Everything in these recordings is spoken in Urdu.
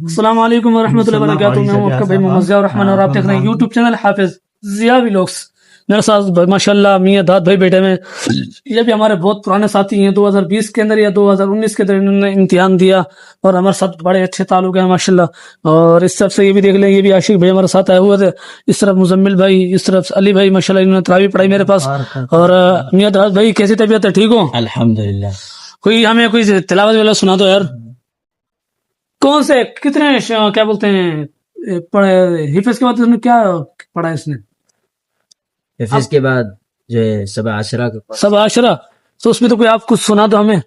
السلام علیکم ورحمۃ اللہ وبرکاتہ. میں ہوں آپ کا بھائی محمد ضیاء الرحمن اور آپ دیکھ رہے ہیں یوٹیوب چینل حافظ ضیاء ولاگس. میرے ساتھ ماشاء اللہ میاں داد بھائی بیٹھے ہوئے. یہ بھی ہمارے بہت پرانے ساتھی ہیں. 2020 کے اندر یا 2019 کے اندر انہوں نے امتحان دیا اور ہمارے ساتھ بڑے اچھے تعلق ہیں ماشاء اللہ. اور اس طرف سے یہ بھی دیکھ لیں, یہ بھی عاشق بھائی ہمارے ساتھ آئے ہوئے تھے. اس طرف مزمل بھائی, اس طرف علی بھائی ماشاء اللہ, انہوں نے تراویح پڑھائی میرے پاس. اور میاں داد بھائی کیسی طبیعت ہے, ٹھیک ہو؟ الحمدللہ. کوئی ہمیں کوئی تلاوت والا سنا دو یار. کون سے کتنے کیا بولتے ہیں پڑھے حفظ کے بعد کیا پڑھا اس نے؟ حفظ کے بعد جو ہے سبع عشرہ کا سب عشرہ. تو اس میں تو کوئی آپ کچھ سنا دو ہمیں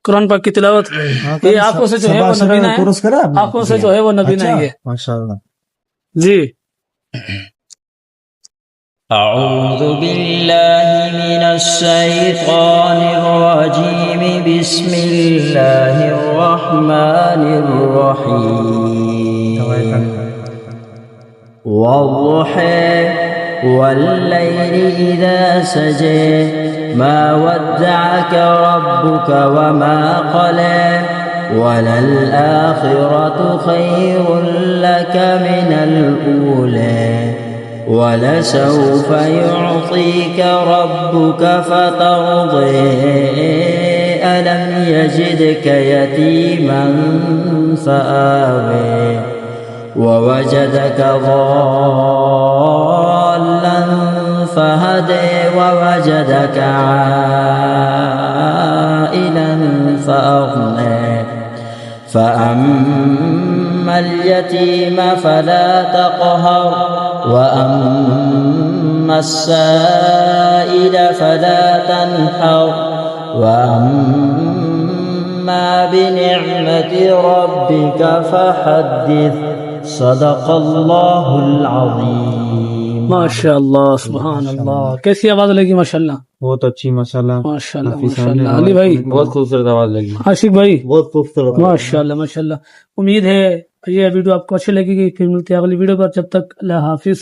قرآن پاک کی تلاوت. یہ آنکھوں سے جو ہے وہ نبینا ہے, آنکھوں سے جو ہے وہ نبینا ہے. ماشاءاللہ جی. اعوذ باللہ من الشیطان الرجیم. بسم اللہ الرحمن الرحیم. والضحى والليل إذا سجى ما ودعك ربك وما قلى وللآخرة خير لك من الأولى ولسوف يعطيك ربك فترضي ألم يجدك يتيما فآوي ووجدك ضالا فهدي ووجدك عائلا فأغنى فأما اليتيم فلا تقهر وأما السائل فلا تنحر وأما بنعمة ربك فحدث. صدق اللہ العظیم. ماشاء اللہ سبحان اللہ. کیسی آواز لگی؟ ماشاء اللہ بہت اچھی. ماشاءاللہ ماشاء اللہ ماشاء اللہ. علی بھائی بہت خوبصورت آواز لگی. عاشق بھائی بہت خوبصورت. ماشاء اللہ ماشاء اللہ. امید ہے یہ ویڈیو آپ کو اچھی لگے گی. پھر ملتے ہیں اگلی ویڈیو پر. جب تک اللہ حافظ.